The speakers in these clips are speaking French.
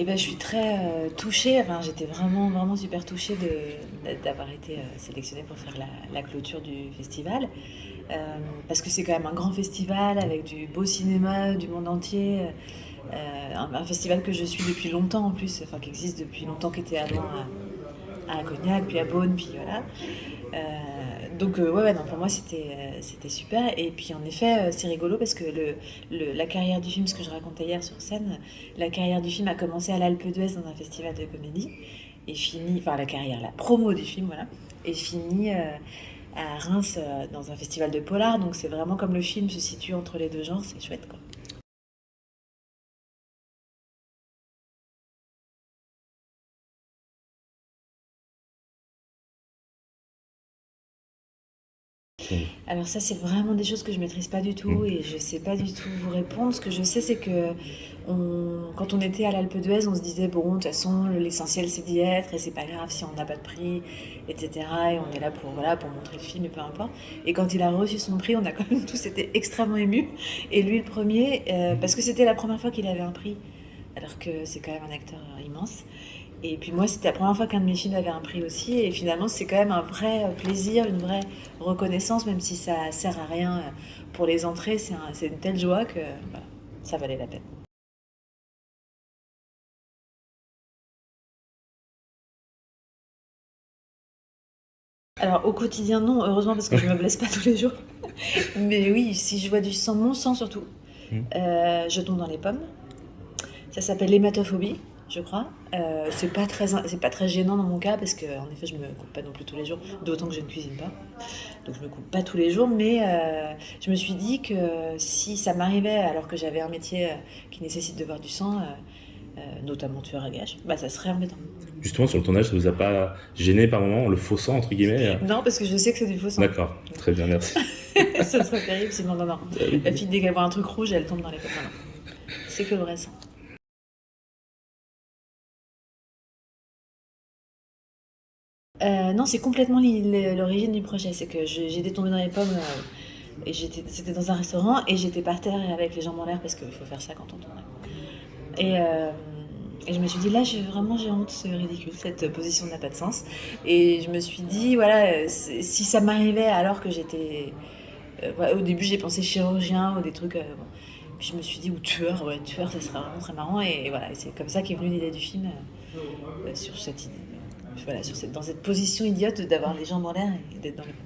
Et ben, je suis très touchée, enfin, j'étais vraiment, vraiment super touchée d'avoir été sélectionnée pour faire la clôture du festival. Parce que c'est quand même un grand festival avec du beau cinéma du monde entier. Un festival que je suis depuis longtemps en plus, enfin qui existe depuis longtemps, qui était avant à Cognac, puis à Beaune, puis voilà. Donc ouais, ouais, non, pour moi c'était super. Et puis en effet, c'est rigolo parce que la carrière du film, ce que je racontais hier sur scène, la carrière du film a commencé à l'Alpe d'Huez dans un festival de comédie et fini, enfin la carrière, la promo du film, voilà, et fini à Reims dans un festival de polar. Donc c'est vraiment comme le film se situe entre les deux genres, c'est chouette quoi. Mm. Alors ça, c'est vraiment des choses que je maîtrise pas du tout Mm. et je sais pas du tout vous répondre. Ce que je sais, c'est que quand on était à l'Alpe d'Huez, on se disait bon, de toute façon, l'essentiel c'est d'y être et c'est pas grave si on n'a pas de prix, etc. Et on est là pour voilà pour montrer le film et peu importe. Et quand il a reçu son prix, on a quand même tous été extrêmement émus. Et lui le premier, parce que c'était la première fois qu'il avait un prix, alors que c'est quand même un acteur immense. Et puis moi, c'était la première fois qu'un de mes films avait un prix aussi. Et finalement, c'est quand même un vrai plaisir, une vraie reconnaissance, même si ça sert à rien pour les entrées. C'est une telle joie que voilà, ça valait la peine. Alors au quotidien, non, heureusement, parce que je me blesse pas tous les jours. Mais oui, si je vois du sang, mon sang surtout, Mm. je tombe dans les pommes. Ça s'appelle l'hématophobie, je crois. C'est pas très gênant dans mon cas parce que en effet, je me coupe pas non plus tous les jours, d'autant que je ne cuisine pas. Donc je me coupe pas tous les jours, mais je me suis dit que si ça m'arrivait alors que j'avais un métier qui nécessite de voir du sang, notamment tueur à gages, bah ça serait embêtant. Justement, sur le tournage, ça vous a pas gêné par moment, le faux sang, entre guillemets? Non, parce que je sais que c'est du faux sang. D'accord, très bien, merci. Ça serait terrible sinon, non, non. Ah La oui. fille, dès qu'elle voit un truc rouge, elle tombe dans les pommes. Non, non. C'est que le vrai sang. Non, c'est complètement l'origine du projet. C'est que j'étais tombée dans les pommes et c'était dans un restaurant et j'étais par terre avec les jambes en l'air parce qu'il faut faire ça quand on tourne. Et, euh, et je me suis dit, là, vraiment, j'ai honte, c'est ridicule, cette position n'a pas de sens. Et je me suis dit, voilà, si ça m'arrivait alors que j'étais. Ouais, au début, j'ai pensé chirurgien ou des trucs. Bon. Puis je me suis dit, ou tueur, ouais, tueur, ça serait vraiment très marrant. Et voilà, c'est comme ça qu'est venue l'idée du film, sur cette idée. Voilà, dans cette position idiote d'avoir les jambes en l'air et d'être dans les pommes.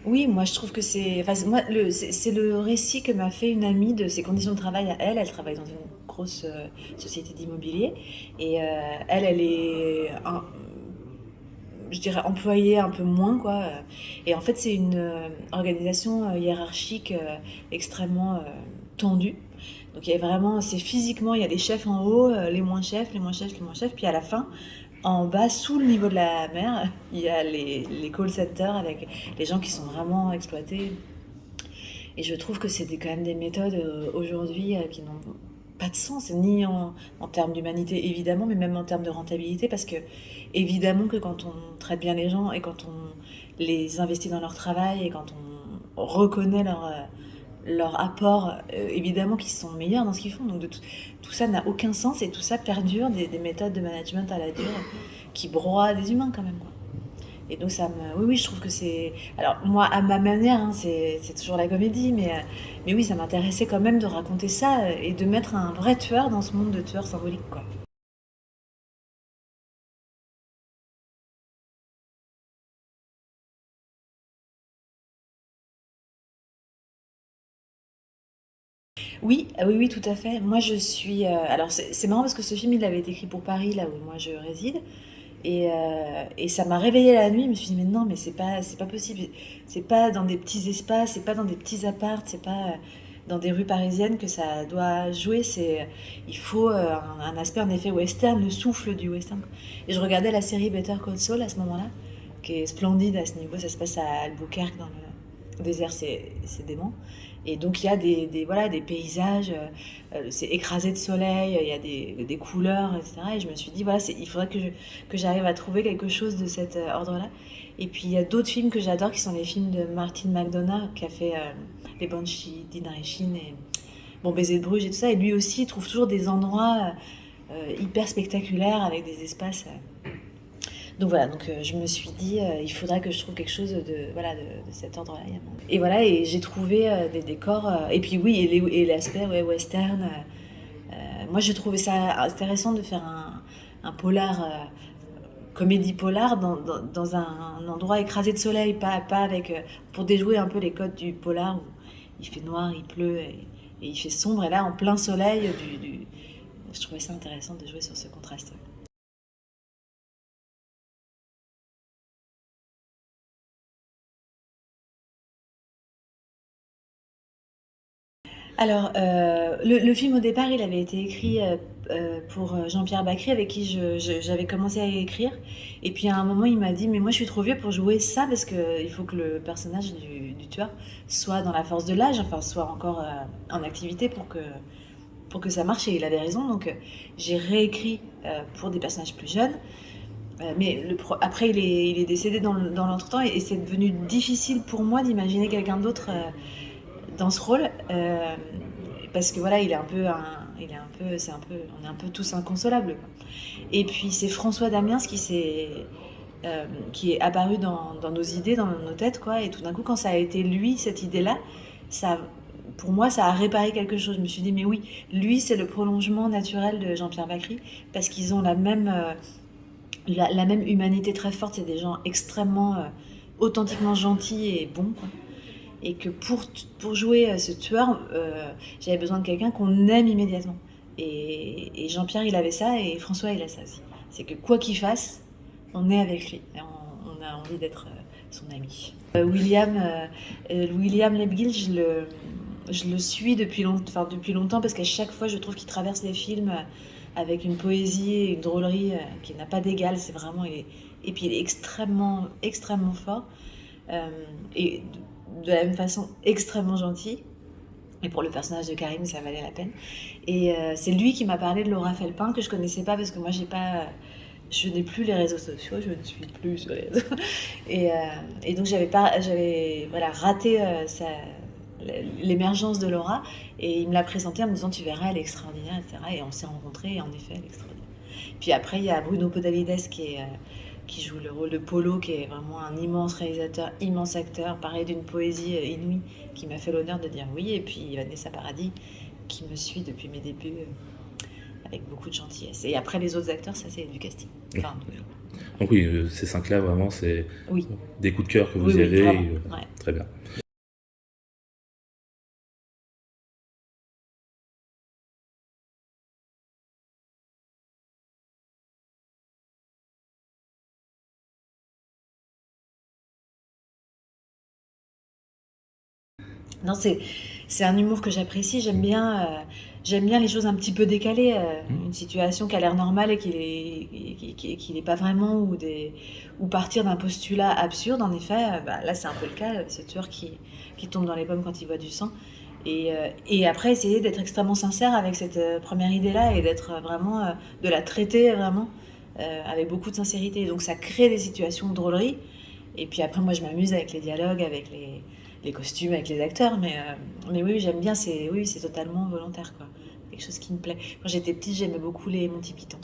Oui, moi je trouve que c'est. Enfin, moi, c'est le récit que m'a fait une amie de ses conditions de travail à elle. Elle travaille dans une grosse société d'immobilier. Et elle est, je dirais, employée un peu moins, quoi. Et en fait, c'est une organisation hiérarchique extrêmement tendue. Donc il y a vraiment, c'est physiquement, il y a des chefs en haut, les moins chefs, les moins chefs, les moins chefs. Puis à la fin, en bas, sous le niveau de la mer, il y a les call centers avec les gens qui sont vraiment exploités. Et je trouve que c'est quand même des méthodes aujourd'hui qui n'ont pas de sens, ni en termes d'humanité évidemment, mais même en termes de rentabilité, parce que évidemment que quand on traite bien les gens et quand on les investit dans leur travail et quand on reconnaît leur apport, évidemment qu'ils sont meilleurs dans ce qu'ils font. Donc tout ça n'a aucun sens et tout ça perdure des méthodes de management à la dure qui broient des humains quand même, quoi. Et donc ça me... Oui, oui, je trouve que c'est... Alors moi, à ma manière, hein, c'est toujours la comédie, mais oui, ça m'intéressait quand même de raconter ça et de mettre un vrai tueur dans ce monde de tueurs symboliques, quoi. Oui, ah oui, oui, tout à fait. Moi, je suis... alors c'est marrant parce que ce film, il avait été écrit pour Paris, là où moi je réside. Et ça m'a réveillée la nuit. Je me suis dit, mais non, mais c'est pas possible. C'est pas dans des petits espaces, c'est pas dans des petits apparts, c'est pas dans des rues parisiennes que ça doit jouer. Il faut un aspect en effet western, le souffle du western. Et je regardais la série Better Call Saul à ce moment-là, qui est splendide à ce niveau. Ça se passe à Albuquerque, Désert, c'est dément. Et donc il y a voilà, des paysages, c'est écrasé de soleil, il y a des couleurs, etc. Et je me suis dit, voilà, il faudrait que j'arrive à trouver quelque chose de cet ordre-là. Et puis il y a d'autres films que j'adore qui sont les films de Martin McDonagh qui a fait Les Banshees d'Inisherin et Bon Baiser de Bruges et tout ça. Et lui aussi, il trouve toujours des endroits hyper spectaculaires avec des espaces. Donc voilà, donc je me suis dit, il faudrait que je trouve quelque chose voilà, de cet ordre-là. Et voilà, et j'ai trouvé des décors. Et puis oui, et l'aspect ouais, western. Moi, je trouvais ça intéressant de faire un polar, comédie polar, dans un endroit écrasé de soleil, pas avec. Pour déjouer un peu les codes du polar où il fait noir, il pleut et il fait sombre. Et là, en plein soleil, je trouvais ça intéressant de jouer sur ce contraste. Alors, le film au départ, il avait été écrit pour Jean-Pierre Bacry, avec qui j'avais commencé à écrire. Et puis à un moment, il m'a dit, mais moi je suis trop vieux pour jouer ça, parce qu'il faut que le personnage du tueur soit dans la force de l'âge, enfin soit encore en activité pour que ça marche. Et il avait raison, donc j'ai réécrit pour des personnages plus jeunes. Mais après, il est décédé dans l'entretemps, et c'est devenu difficile pour moi d'imaginer quelqu'un d'autre dans ce rôle, parce que voilà, on est un peu tous inconsolables, quoi. Et puis c'est François Damiens qui est apparu dans nos idées, dans nos têtes, quoi. Et tout d'un coup, quand ça a été lui, cette idée-là, ça, pour moi, ça a réparé quelque chose. Je me suis dit, mais oui, lui, c'est le prolongement naturel de Jean-Pierre Bacry, parce qu'ils ont la même humanité très forte. C'est des gens extrêmement, authentiquement gentils et bons, quoi. Et que pour jouer ce tueur, j'avais besoin de quelqu'un qu'on aime immédiatement. Et Jean-Pierre, il avait ça, et François, il a ça aussi. C'est que quoi qu'il fasse, on est avec lui. Et on a envie d'être son ami. William Lebguil, je le suis depuis longtemps, parce qu'à chaque fois, je trouve qu'il traverse les films avec une poésie et une drôlerie qui n'a pas d'égal. C'est vraiment... et puis il est extrêmement, extrêmement fort. Et de la même façon extrêmement gentil. Et pour le personnage de Karim, ça valait la peine. Et c'est lui qui m'a parlé de Laura Felpin, que je connaissais pas, parce que moi je n'ai plus les réseaux sociaux, je ne suis plus sur les réseaux. Et donc j'avais voilà, raté l'émergence de Laura, et il me l'a présentée en me disant, tu verras, elle est extraordinaire, etc. Et on s'est rencontrés, et en effet, elle est extraordinaire. Puis après, il y a Bruno Podalides qui joue le rôle de Polo, qui est vraiment un immense réalisateur, immense acteur, pareil, d'une poésie inouïe, qui m'a fait l'honneur de dire oui. Et puis Vanessa Paradis, qui me suit depuis mes débuts, avec beaucoup de gentillesse. Et après, les autres acteurs, ça, c'est du casting. Enfin, donc oui, ces cinq-là, vraiment, c'est oui, des coups de cœur que vous oui, y avez. vraiment, Et, ouais. très bien. Non, c'est un humour que j'apprécie. J'aime bien les choses un petit peu décalées. Une situation qui a l'air normale et qui n'est pas vraiment, ou partir d'un postulat absurde. En effet, bah, là c'est un peu le cas. Ce tueur qui tombe dans les pommes quand il voit du sang. Et après, essayer d'être extrêmement sincère avec cette première idée-là, et d'être vraiment, de la traiter vraiment avec beaucoup de sincérité. Donc ça crée des situations de drôlerie. Et puis après, moi, je m'amuse avec les dialogues, avec les costumes, avec les acteurs. Mais oui, j'aime bien. Oui, c'est totalement volontaire, quoi. Quelque chose qui me plaît. Quand j'étais petite, j'aimais beaucoup les Monty Python.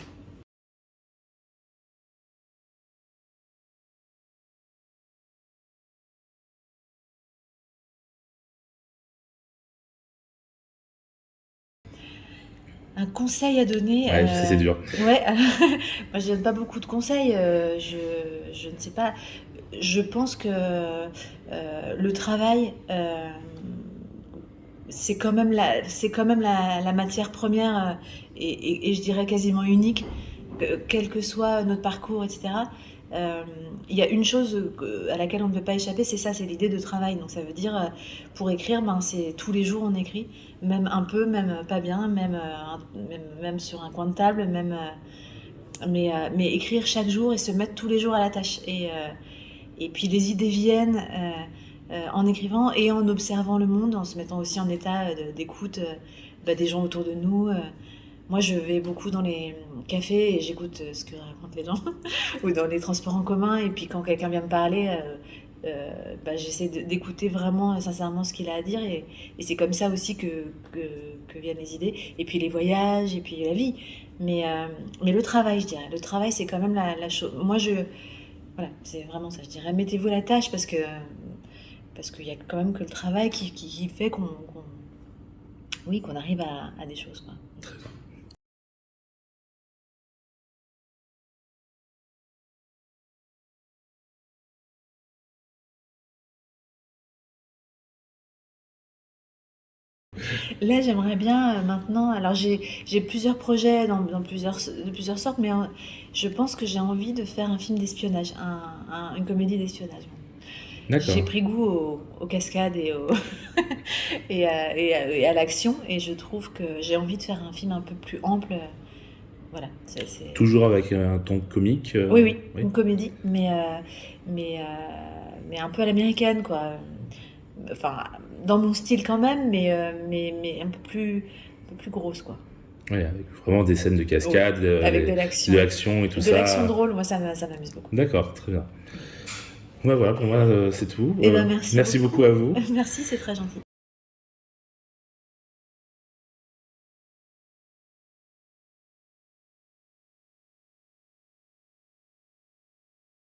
Un conseil à donner. Ouais, je sais, c'est dur. Ouais, moi je donne pas beaucoup de conseils. Je ne sais pas. Je pense que le travail, c'est quand même la matière première, et je dirais quasiment unique, quel que soit notre parcours, etc. Il y a une chose à laquelle on ne peut pas échapper, c'est ça, c'est l'idée de travail. Donc ça veut dire, pour écrire, ben, c'est tous les jours on écrit, même un peu, même pas bien, même sur un coin de table, mais écrire chaque jour et se mettre tous les jours à la tâche. Et puis les idées viennent, en écrivant et en observant le monde, en se mettant aussi en état d'écoute des gens autour de nous. Moi, je vais beaucoup dans les cafés et j'écoute ce que racontent les gens, ou dans les transports en commun. Et puis quand quelqu'un vient me parler, j'essaie d'écouter vraiment sincèrement ce qu'il a à dire. Et c'est comme ça aussi que viennent les idées. Et puis les voyages, et puis la vie. Mais le travail, je dirais. Le travail, c'est quand même la chose. Moi, voilà, c'est vraiment ça. Je dirais, mettez-vous la tâche parce qu'il y a quand même que le travail qui fait qu'on arrive à des choses, quoi. Très bien. Là, j'aimerais bien maintenant. Alors, j'ai plusieurs projets de plusieurs sortes, mais je pense que j'ai envie de faire un film d'espionnage, une comédie d'espionnage. J'ai D'accord. pris goût aux cascades et à l'action, et je trouve que j'ai envie de faire un film un peu plus ample. Voilà, Toujours avec un ton comique. oui, oui, Oui. une comédie, mais, euh, mais un peu à l'américaine, quoi. Enfin, dans mon style quand même, mais un peu plus grosse, quoi. Ouais, avec vraiment des scènes de cascade, Avec de de l'action et tout de l'action ça. drôle, moi ça m'amuse beaucoup. D'accord, très bien. Ouais, voilà, pour moi, c'est tout. Et ben merci Merci beaucoup à vous. Merci, c'est très gentil.